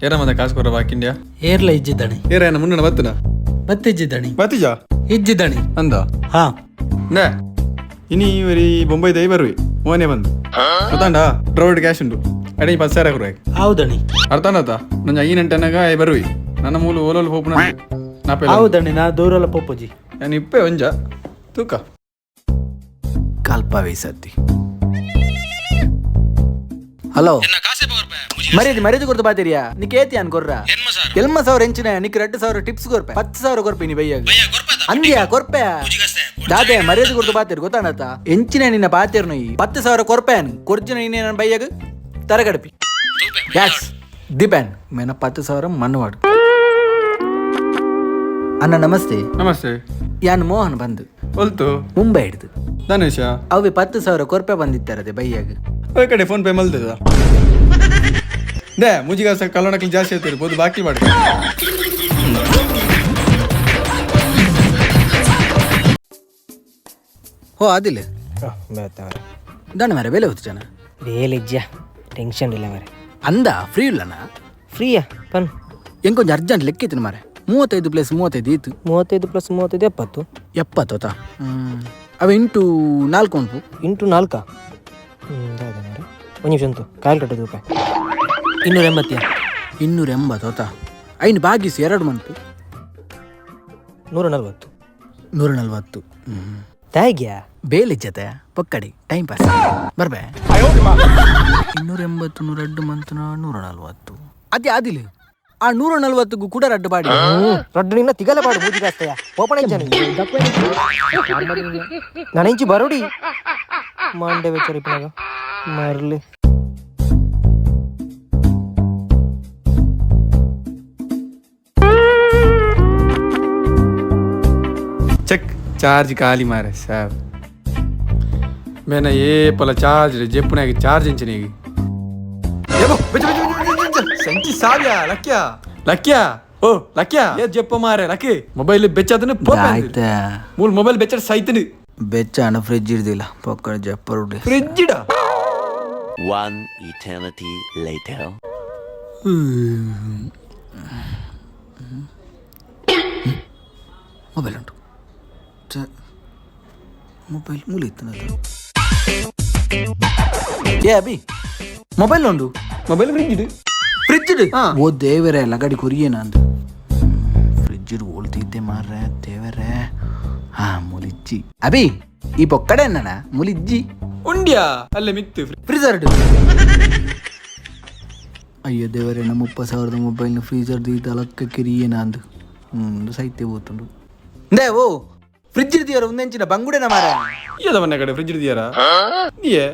ಏರ ಮತ್ತೆ ಕಾಸು ಕೊರ ಬಾಕಿಂಡ್ಯಾ ಏರ್ಲ ಇಜ್ಜಿದ್ದಾನೆ ಏನ ಮುನ್ನ ಬತ್ತನ ಬತ್ತಿಜ್ಜಿದ್ದಾನೆ ಬತ್ತಿಜಾ ಇಜ್ಜಿದ್ದಾನೆ ಅಂದ ಹಾ ನೇ ಇನಿ ಇವರಿ ಬೊಂಬೈ ದೈ ಬರುವಿ ಮೋನೆ ಬಂದು ಗೊತ್ತಾಂಡ ಡ್ರೈವರ್ ಕ್ಯಾಶ್ ಉಂಟು ಅಡಿ 10,000 ಕೊರ ಹೌದಣಿ ಅರ್ಥನತ ನಂಜ ಐನಂಟನಾಗ ಬರುವಿ ನನ್ನ ಮೂಲು ಓಲೋಲ್ ಹೋಪುನ ನಾಪೆ ಹೌದಣಿ ನಾ ದೂರಲ್ಲ ಪೋಪುಜಿ ನಾನು ಇಪ್ಪೆ ಒಂಜ ತೂಕ ಕಲ್ಪ ವಯಸ್ಸತ್ತಿ ಹಲೋ ಮರ್ಯಾದೆ ಕೊಡ್ತು ಬಾತಿರಿಯಾ ನೀ ಕೇತಿ ಅನ್ ಕೊರ್ರ ಎಲ್ಮ ಸಾವಿರ ಎಂಚಿನ ನಿಕ್ 2,000 ಟಿಪ್ಸ್ ಕೊರ್ಪೆ 10,000 ಕೊರ್ಪೆ ನೀ ಬೈಯಾಗ ಅಂದ್ಯಾ ಕೊರ್ಪೆ ದಾದೆ ಮರ್ಯಾದೆ ಕೊಡ್ತು ಬಾತಿರ್ ಗೊತ್ತಾಣತ ಎಂಚಿನ ನಿನ್ನ ಬಾತಿರ್ನು ಈ 10,000 ಕೊರ್ಪೆ ಕೊರ್ಜಿನ ನೀನೆ ನನ್ನ ಬೈಯಾಗ ತರಗಡಪಿ ಯಾಸ್ ದಿಪೆನ್ ಮೇನ 10,000 ಮಣ್ಣವಾಡು ಅಣ್ಣ ನಮಸ್ತೆ ನಮಸ್ತೆ ಯಾನ್ ಮೋಹನ್ ಬಂದು ಹೊಲ್ತು ಮುಂಬೈ ಹಿಡ್ದು ಧನುಷ ಅವೆ 10,000 ಕೊರ್ಪೆ ಬಂದಿತ್ತಾರದೆ ಬೈಯಾಗ ಈ ಕಡೆ ಫೋನ್ ಪೇ ಮಲ್ತದ ದೇ ಮುಜಿಗಾಸ ಕಲ್ಲೋಣಕ್ಕೆ ಜಾಸ್ತಿ ಆಯ್ತು ಬೋದು ಬಾಕಿ ಮಾಡಿ ಹೋ ಅದಿಲ್ಲ ದಾಣ ಮಾರೆ ಬೆಲೆ ಹೋಯ್ತು ಜನ ಬೇಲಿಜ್ಜ ಟೆನ್ಷನ್ ಇಲ್ಲ ಮಾರೆ ಅಂದ ಫ್ರೀ ಇಲ್ಲನಾ ಫ್ರೀಯಾ ಪನ್ ಹೆಂಗೊಂದು ಅರ್ಜೆಂಟ್ ಲೆಕ್ಕಿತ್ತು ಮಾರೆ 35 + 35 ಇತ್ತು 35 + 35 70 70 ಅವ ಇಂಟು 4 ಉಂಟು ಇಂಟು 4 ಮಾರೆ ಒಂದು ನಿಮಿಷ ಅಂತು ಕ್ಯಾಲ್ಕುಲೇಟರ್ ರೂಪಾಯಿ 280 280 ಐನು ಬಾಗಿಸಿ 2 ಮಂತು 140 ತಾಗ್ಯಾ ಬೇಲಿ ಜೊತೆ ಪಕ್ಕಡಿ ಟೈಮ್ ಪಾಸ್ ಬರ್ಬೇ 280 102 ಮಂತು 140 ಅದೇ ಆದಿಲ್ಲ ಆ 140ಗೂ ಕೂಡ ರಡ್ಡು ಬಾಡಿ ರಡ್ಡು ನಿನ್ನ ತಿಗಲ ಬಾಡು ಬೂದಿಗಾಸ್ತಯ್ಯ ಓಪನ್ ಜನ ನನಂಚಿ ಬರೋಡಿ ಮಂಡೆ ಬೆಚ್ಚರಿಪಿನಾಗ ಮರ್ಲಿ ಚೆಕ್ ಚಾರ್ಜ್ ಖಾಲಿ ಮಾರೆ ಸಾಬ್ ಮೇನ ಏಪಲ ಚಾರ್ಜ್ ಜೆಪ್ಪುನಾಗಿ ಚಾರ್ಜ್ ಇಂಚಿನಿಗೆ ಸಂಚಿ ಸಾವ್ಯಾ ಲಕ್ಯ ಓ ಲಕ್ಯ ಏ ಜೆಪ್ಪ ಮಾರೆ ಲಕ್ಕಿ ಮೊಬೈಲ್ ಬೆಚ್ಚದನ ಆಯ್ತಾ ಮೂಲ್ ಮೊಬೈಲ್ ಬೆಚ್ಚ ಸೈತನು ಬೆಚ್ಚ ಅಣ್ಣ ಫ್ರಿಜ್ ಇರ್ದಿಲ್ಲ ಪಕ್ಕಡ ಜಪ್ಪರುಡಿ ಫ್ರಿಜ್ ಇಡ One eternity later. ಮೊಬೈಲ್ ಉಂಟು ಮೊಬೈಲ್ ಮುಲಿತ್ತು ಏ ಅಭಿ ಮೊಬೈಲ್ ಉಂಟು ಮೊಬೈಲ್ ಫ್ರಿಜ್ ಇಡು ಫ್ರಿಜ್ ಓ ದೇವರೇ ಲಗಡಿ ಕೊರಿಯೇನ ಅಂದು ಫ್ರಿಜ್ ಓಳ್ತಿದ್ದೆ ಮಾರ್ರೆ ದೇವರೇ ಹಾ ಮುಲಿಜ್ಜಿ ಅಭಿ ಈ ಪೊಕ್ಕಡೆ ಅಣ್ಣನ ಮುಲಿಜ್ಜಿ ಉಂಡ್ಯಾ ಅಲ್ಲೇ ಮಿತ್ತು ಫ್ರೀಜರ್ ಅಯ್ಯೋ ದೇವರೇ ನಮ್ಮ 30,000 ಮೊಬೈಲ್ನ ಫ್ರೀಜರ್ ತಲಕ್ಕ ಕಿರಿಯೇನ ಅಂದು ಸೈತೆ ಓತುಂಡು ದೇ ಓ ಫ್ರಿಜ್ ಇರ್ದಿಯಾರ ಒಂದೆಂಚಿನ ಬಂಗುಡೆನ ಮಾರ ಏದ ಮನೆ ಕಡೆ ಫ್ರಿಜ್ ಇರ್ದಿಯಾರ ನೀಯೇ